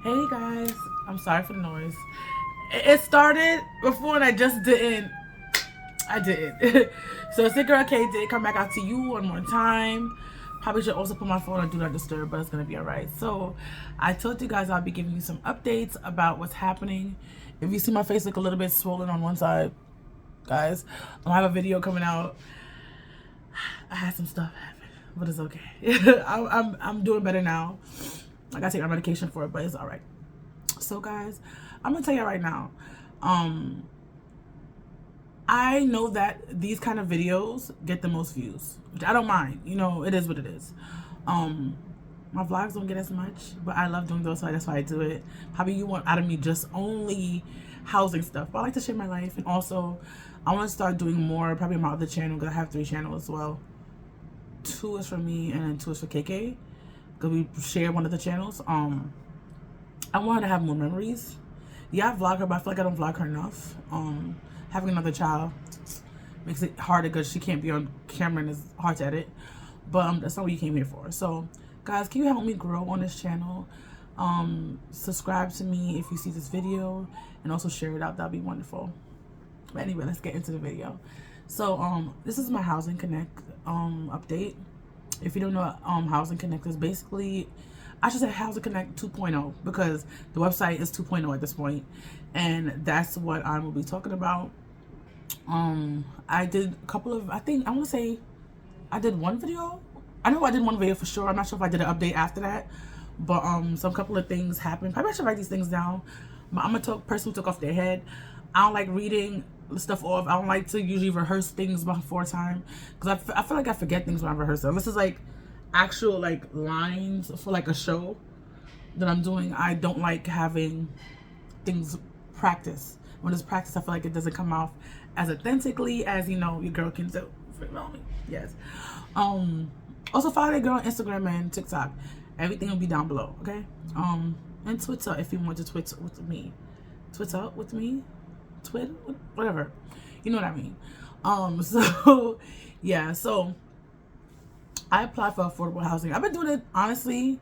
Hey guys, I'm sorry for the noise. It started before and I just didn't. I didn't. So Sick Girl K did come back out to you one more time. Probably should also put my phone on Do Not Disturb, but it's gonna be alright. So I told you guys I'll be giving you some updates about what's happening. If you see my face look a little bit swollen on one side, guys, I have a video coming out. I had some stuff happen, but it's okay. I'm doing better now. I gotta take my medication for it, but it's all right. So guys, I'm gonna tell you right now, I know that these kind of videos get the most views, which I don't mind. You know, it is what it is. My vlogs don't get as much, but I love doing those, so that's why I do it. Probably you want out of me just only housing stuff, but I like to share my life, and also I want to start doing more probably on my other channel, because I have 3 channels as well. 2 is for me and then 2 is for KK, because we share one of the channels. I want her to have more memories. Yeah, I vlog her, but I feel like I don't vlog her enough. Having another child makes it harder because she can't be on camera and it's hard to edit. But that's not what you came here for. So, guys, can you help me grow on this channel? Subscribe to me if you see this video, and also share it out. That'd be wonderful. But anyway, let's get into the video. So, this is my Housing Connect update. If you don't know what Housing Connect is, basically, I should say Housing Connect 2.0, because the website is 2.0 at this point, and that's what I will be talking about. I did a couple of, I want to say I did one video. I know I did one video for sure. I'm not sure if I did an update after that, but some couple of things happened. Probably I should write these things down. But I'm a person who took off their head. I don't like reading stuff off. I don't like to usually rehearse things before time, because I feel like I forget things when I rehearse them. This is like actual like lines for like a show that I'm doing. I don't like having things practice. When it's practice, I feel like it doesn't come off as authentically as, you know, your girl can do. Yes. Also follow that girl on Instagram and TikTok. Everything will be down below, okay? And Twitter if you want to Twitter with me. Twitter with me? Twitter? Whatever. You know what I mean. So yeah, so I applied for affordable housing. I've been doing it, honestly,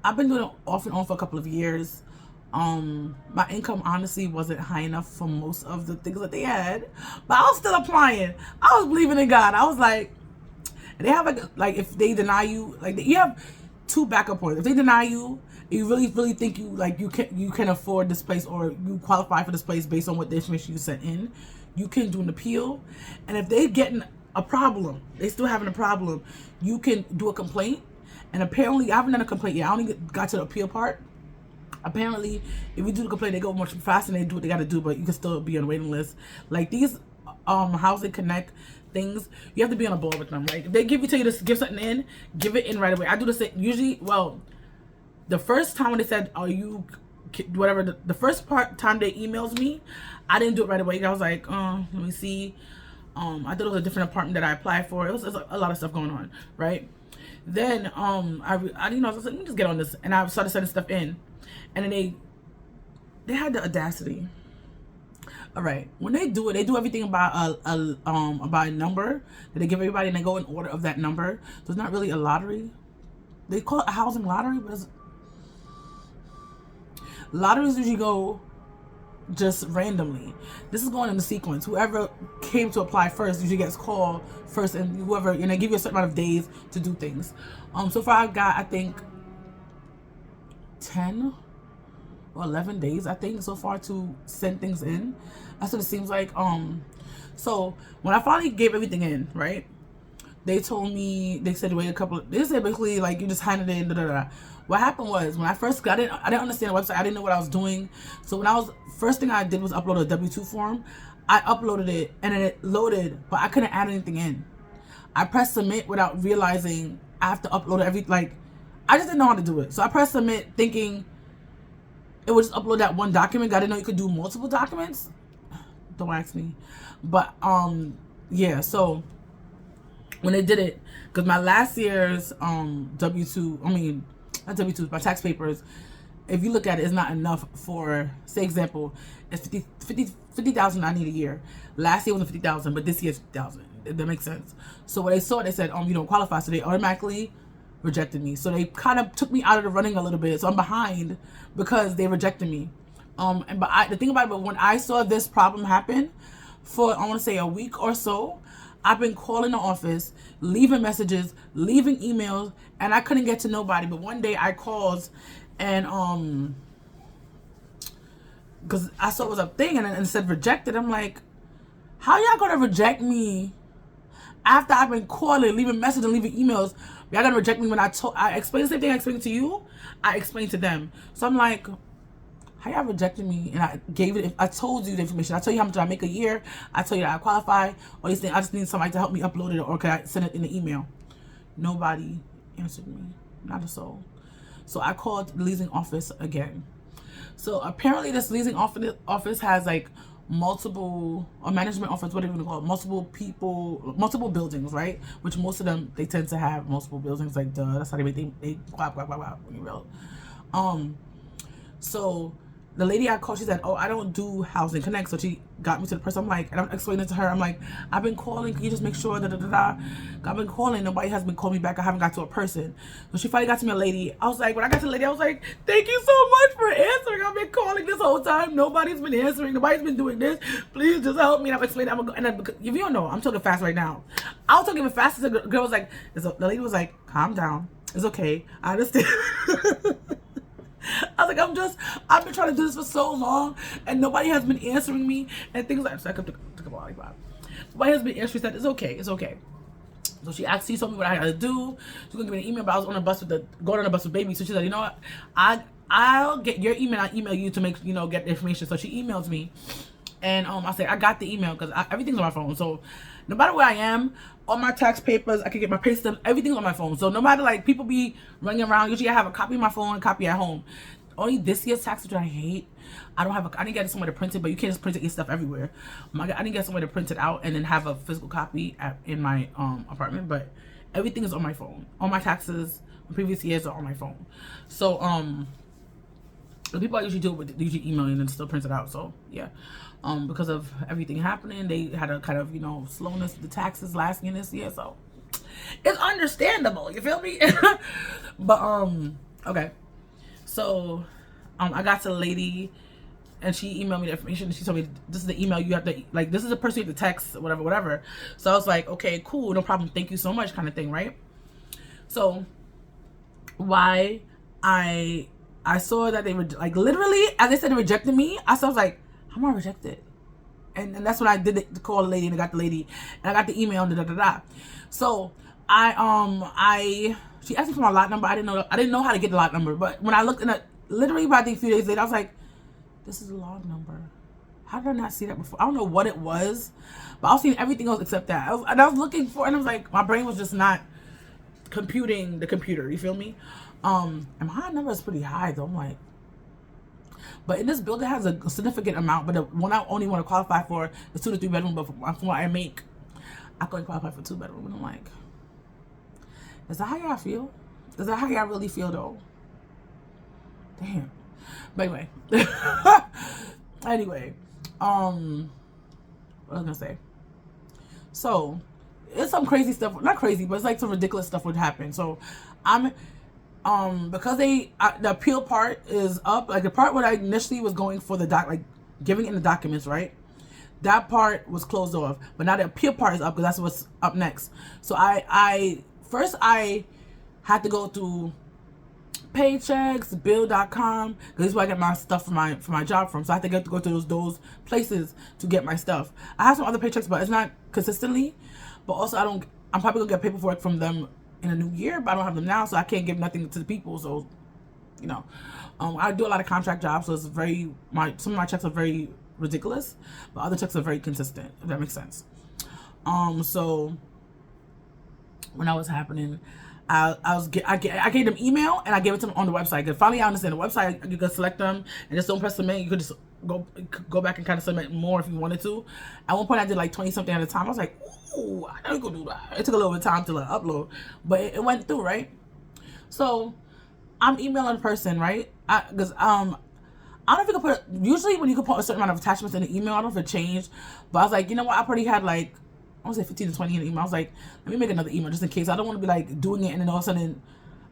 I've been doing it off and on for a couple of years. My income honestly wasn't high enough for most of the things that they had, but I was still applying. I was believing in God. I was like, they have like if they deny you, like you have 2 backup points. If they deny you, you really think you like you can afford this place, or you qualify for this place based on what the information you sent in, you can do an appeal. And if they getting a problem, they still having a problem, you can do a complaint. And apparently, I haven't done a complaint yet. I only got to the appeal part. Apparently, if you do the complaint, they go much faster and they do what they got to do, but you can still be on the waiting list. Like these Housing Connect things, you have to be on a ball with them. Like if they tell you to give something in, give it in right away. I do the same usually. Well, the first time when they said, "Are you whatever?" The first time they emails me, I didn't do it right away. I was like, let me see. I thought it was a different apartment that I applied for. It was a lot of stuff going on, right? Then I you know, I was like, let me just get on this, and I started sending stuff in, and then they had the audacity. All right, when they do it, they do everything about a number that they give everybody, and they go in order of that number. So it's not really a lottery. They call it a housing lottery, but lotteries usually go just randomly. This is going in the sequence. Whoever came to apply first usually gets called first, and whoever, and they give you a certain amount of days to do things. So far I've got, I think, 10 or 11 days, I think, so far to send things in. That's what it seems like. So when I finally gave everything in, right, they told me, they said wait a couple they said basically like you just handed it in, da, da, da. What happened was, when I first got it, I didn't understand the website. I didn't know what I was doing. So when first thing I did was upload a W-2 form. I uploaded it and then it loaded, but I couldn't add anything in. I pressed submit without realizing I have to upload I just didn't know how to do it. So I pressed submit thinking it would just upload that one document. I didn't know you could do multiple documents. Don't ask me. But yeah, so when they did it, because my last year's W-2, I mean, not W-2, my tax papers, if you look at it, it's not enough for, say example, it's 50,000 I need a year. Last year was 50,000, but this year's 50,000. That makes sense. So when they saw it, they said, you don't qualify. So they automatically rejected me. So they kind of took me out of the running a little bit. So I'm behind because they rejected me. The thing about it, but when I saw this problem happen for, I want to say a week or so, I've been calling the office, leaving messages, leaving emails, and I couldn't get to nobody. But one day I called and, because I saw it was a thing and it said rejected. I'm like, how y'all gonna reject me after I've been calling, leaving messages, and leaving emails? Y'all gonna reject me when I explained the same thing I explained to you, I explained to them. So I'm like, how y'all rejected me? And I told you the information. I told you how much I make a year. I told you that I qualify. All these things. I just need somebody to help me upload it, or can I send it in the email? Nobody answered me. Not a soul. So I called the leasing office again. So apparently this leasing office has like multiple, or management office, whatever you call it, multiple people, multiple buildings, right? Which most of them, they tend to have multiple buildings. Like, that's how they make, they quack, when you real. So the lady I called, she said, oh, I don't do Housing Connect. So she got me to the person. I'm like, and I'm explaining to her, I'm like, I've been calling, can you just make sure, I've been calling, nobody has been calling me back. I haven't got to a person. So she finally got to me, a lady. I was like, when I got to the lady, I was like, thank you so much for answering. I've been calling this whole time. Nobody's been answering. Nobody's been doing this. Please just help me. And I'm explaining, if you don't know, I'm talking fast right now. I was talking even faster. The girl was like, the lady was like, calm down. It's okay. I understand. I was like, I've been trying to do this for so long and nobody has been answering me and things like that. So I took a lollipop. Nobody has been answering. She said, it's okay. So she told me what I had to do. She was gonna give me an email, but I was on a bus going on a bus with baby. So she said, you know what? I'll get your email. I'll email you to make, get the information. So she emails me. And I said, I got the email because everything's on my phone. So no matter where I am, all my tax papers, I can get my pay stubs, everything's on my phone. So no matter, like, people be running around, usually I have a copy of my phone and a copy at home. Only this year's tax, which I hate, I didn't get it somewhere to print it, but you can't just print it, get stuff everywhere. I didn't get somewhere to print it out and then have a physical copy in my apartment, but everything is on my phone. All my taxes from previous years are on my phone. So the people I usually do it with, they usually email me and then still print it out. So yeah, because of everything happening, they had a kind of slowness with the taxes last year and this year, so it's understandable. You feel me? But okay. So I got to the lady and she emailed me the information and she told me this is the email you have to, like, this is the person you have to text, whatever. So I was like, okay, cool, no problem, thank you so much, kind of thing, right? So why I saw that they were like, literally, as they said, they rejected me. I was like, how am I rejected? And that's when I did it, to call the lady, and I got the lady and I got the email and So she asked me for my lot number. I didn't know how to get the lot number, but when I looked in it, literally about a few days later, I was like, this is a lot number. How did I not see that before? I don't know what it was, but I was seeing everything else except that. I was looking for, and I was like, my brain was just not computing the computer. You feel me? And my number is pretty high though. I'm like, but in this building has a significant amount, but the one I only want to qualify for is 2 to 3 bedroom. But from what I make, I couldn't qualify for 2 bedroom. And I'm like, is that how y'all feel? Is that how y'all really feel though? Damn. But anyway. Anyway. What was I gonna say? So it's some crazy stuff. Not crazy, but it's like some ridiculous stuff would happen. So I'm because the appeal part is up. Like the part where I initially was going for the giving in the documents, right? That part was closed off, but now the appeal part is up because that's what's up next. So I first had to go through Paychecks, Bill.com, because this is where I get my stuff for my job from. So I have to go to those places to get my stuff. I have some other Paychecks, but it's not consistently. But also I'm probably gonna get paperwork from them in a new year, but I don't have them now, so I can't give nothing to the people. So I do a lot of contract jobs, so it's some of my checks are very ridiculous, but other checks are very consistent, if that makes sense. So when that was happening, I gave them email and I gave it to them on the website. Because finally I understand the website, you could select them and just don't press submit. You could just go back and kind of submit more if you wanted to. At one point I did like 20 something at a time. I was like, ooh, I know you could do that. It took a little bit of time to upload, but it went through, right? So I'm emailing the person, right? Because I don't know if you could usually when you could put a certain amount of attachments in the email, I don't know if it changed, but I was like, you know what, I already had like, I want to say 15 to 20 in the email. I was like, let me make another email just in case. I don't want to be like doing it and then all of a sudden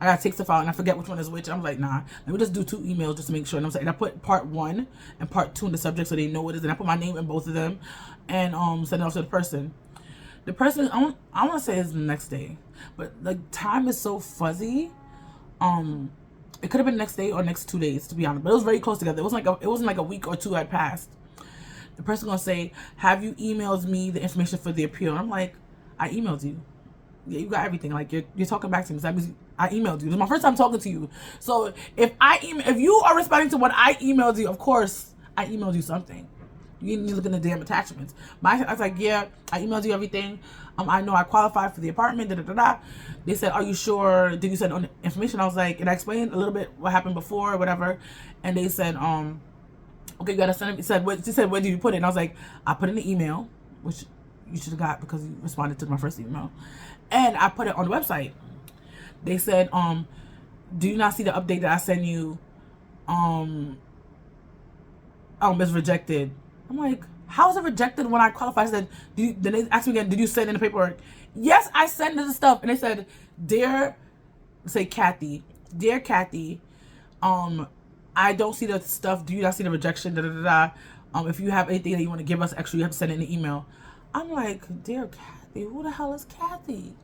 I gotta take stuff out and I forget which one is which. I'm like, nah, let me just do 2 emails just to make sure. And I'm saying, I put part 1 and part 2 in the subject so they know what it is. And I put my name in both of them and send it off to the person. The person, I want to say it's the next day, but like time is so fuzzy. It could have been next day or next 2 days, to be honest, but it was very close together. It wasn't like a week or 2 had passed. The person gonna say, have you emailed me the information for the appeal? And I'm like, I emailed you. Yeah, you got everything. Like you're talking back to me. So that means I emailed you. This is my first time talking to you. So if you are responding to what I emailed you, of course I emailed you something. You need to look in the damn attachments. I was like, yeah, I emailed you everything. I know I qualified for the apartment. Da, da, da, da. They said, are you sure? Did you send information? I was like, and I explained a little bit what happened before or whatever. And they said, okay, you gotta send it. She said, where did you put it? And I was like, I put in the email, which you should have got because you responded to my first email. And I put it on the website. They said, do you not see the update that I sent you? It's rejected. I'm like, how is it rejected when I qualified? I said, then they asked me again, did you send in the paperwork? Yes, I sent the stuff. And they said, Kathy, dear Kathy, I don't see the stuff. Do you not see the rejection? Da, da, da, da. If you have anything that you want to give us extra, you have to send it in the email. I'm like, dear Kathy, who the hell is Kathy?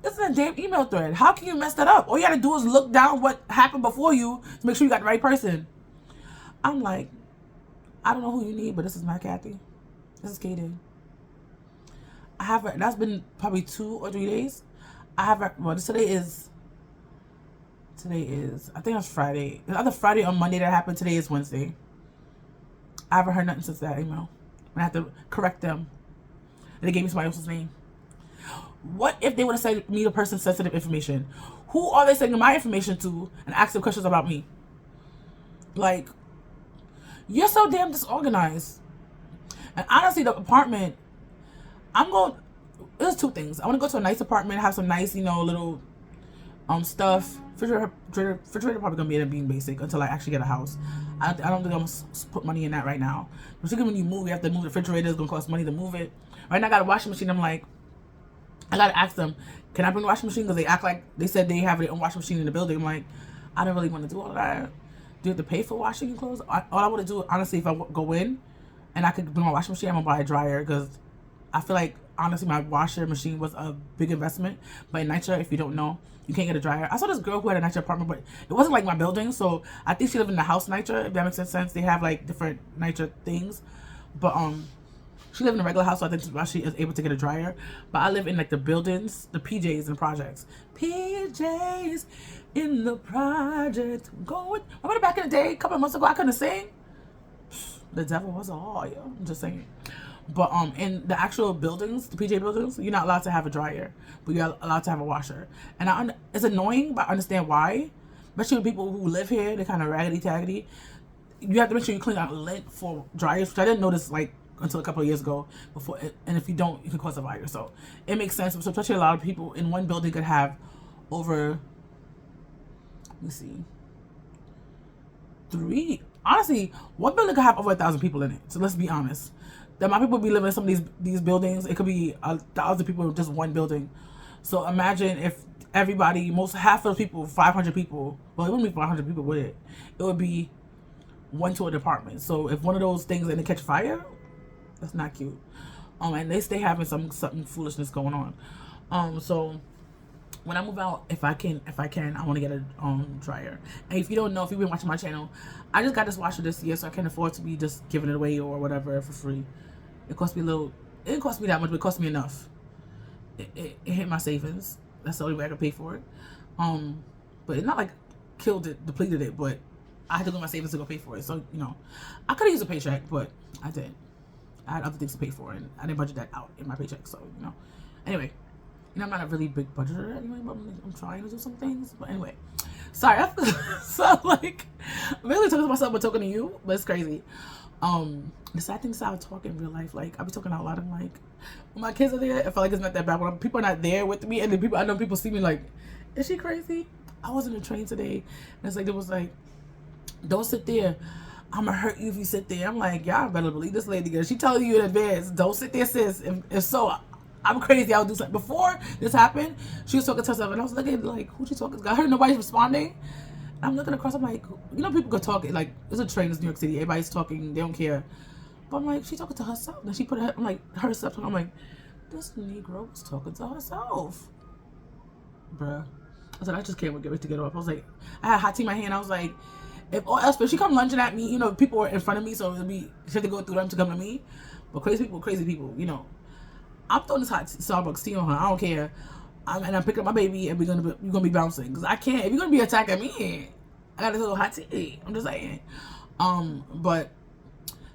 This is a damn email thread. How can you mess that up? All you gotta do is look down what happened before you to make sure you got the right person. I'm like, I don't know who you need, but this is my Kathy. This is Kaden. That's been probably 2 or 3 days. Today is, I think it's Friday. It's either Friday or Monday that happened. Today is Wednesday. I haven't heard nothing since that email. I have to correct them. And they gave me somebody else's name. What if they would have sent me the person's sensitive information? Who are they sending my information to and asking questions about me? Like, you're so damn disorganized. And honestly, the apartment, there's 2 things. I want to go to a nice apartment, have some nice, little stuff. Refrigerator probably gonna be being basic until I actually get a house. I don't think I'm gonna put money in that right now. Particularly when you move, you have to move the refrigerator. It's gonna cost money to move it. Right now I got a washing machine. I'm like, I gotta ask them, can I bring the washing machine? Because they act like they said they have their own washing machine in the building. I'm like, I don't really want to do all of that. Do you have to pay for washing your clothes? All I want to do, honestly, if I go in and I could bring my washing machine, I'm gonna buy a dryer because I feel like, honestly, my washer machine was a big investment. But in NYCHA, if you don't know, you can't get a dryer. I saw this girl who had a NYCHA apartment, but it wasn't like my building, so I think she lived in the house NYCHA, if that makes sense. They have like different NYCHA things, but she lived in a regular house, so I think that's why she is able to get a dryer. But I live in like the buildings, the PJs and projects. PJs in the project. Remember back in the day, a couple of months ago, I couldn't sing. The devil was a liar. I'm just saying. But in the actual buildings, the PJ buildings, you're not allowed to have a dryer, but you're allowed to have a washer. And it's annoying, but I understand why. Especially with people who live here, they're kind of raggedy taggedy. You have to make sure you clean out lint for dryers, which I didn't notice like until a couple of years ago. And if you don't, you can cause a fire. So it makes sense. So especially a lot of people in one building could have over, let me see, 3. Honestly, one building could have over 1,000 people in it. So let's be honest. The amount of people be living in some of these buildings, it could be 1,000 people in just one building. So imagine if half of those people, 500 people, well, it wouldn't be 500 people, would it? It would be 1 to a department. So if one of those things and they catch fire, that's not cute. And they stay having something foolishness going on. So when I move out, if I can, I want to get a dryer. And if you don't know, if you've been watching my channel, I just got this washer this year, so I can't afford to be just giving it away or whatever for free. It cost me it didn't cost me that much, but it cost me enough. It hit my savings. That's the only way I could pay for it. But it's not like depleted it, but I had to go to my savings to go pay for it. So, I could have used a paycheck, but I didn't. I had other things to pay for, and I didn't budget that out in my paycheck. So, Anyway, I'm not a really big budgeter anyway, but I'm trying to do some things. But anyway, sorry. So, like, I'm really talking to myself, but talking to you, but it's crazy. The sad thing is I talk in real life. Like, I be talking out loud. I'm like, when my kids are there, I feel like it's not that bad. When people are not there with me, and I know people see me like, is she crazy? I was in a train today, and it's like, it was like, don't sit there. I'm gonna hurt you if you sit there. I'm like, y'all better believe this lady, because she telling you in advance, don't sit there, sis. If so, I'm crazy. I'll do something. Before this happened, she was talking to herself, and I was looking like, who's she talking to? I heard nobody's responding. I'm looking across. I'm like, you know, people could talk. Like, it's a train. It's New York City. Everybody's talking. They don't care. But I'm like, she talking to herself. Then she put her. I'm like, herself. I'm like, this Negro was talking to herself, bruh. I said, I just can't get ready to get off. I was like, I had hot tea in my hand. I was like, if all else, but she come lunging at me, you know, people were in front of me, so it'd be she had to go through them to come to me. But crazy people, you know. I'm throwing this hot Starbucks tea on her. I don't care. And I'm picking up my baby, and we're gonna be bouncing because I can't. If you're gonna be attacking me, I got this little hot tea. I'm just saying. But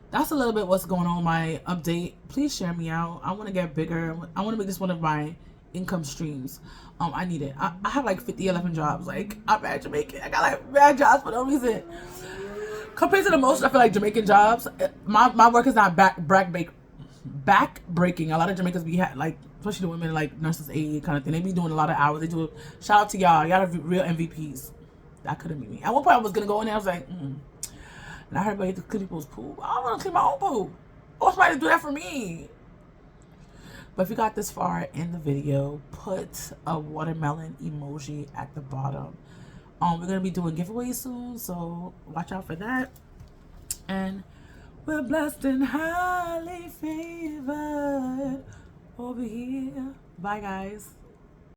that's a little bit what's going on. My update. Please share me out. I want to get bigger. I want to make this one of my income streams. I need it. I have like 11 jobs. Like, I'm bad Jamaican. I got like bad jobs for no reason. Compared to the most, I feel like Jamaican jobs, my work is not back breaking. A lot of Jamaicans be like, especially the women, like nurses aid kind of thing. They be doing a lot of hours. They do. Shout out to y'all. Y'all are real MVPs. That couldn't be me. At one point, I was gonna go in there. I was like, and I heard everybody to clean people's poop. I don't want to clean my own poop. I want somebody to do that for me. But if you got this far in the video, put a watermelon emoji at the bottom. We're gonna be doing giveaways soon, so watch out for that. And we're blessed and highly favored over here. Bye, guys.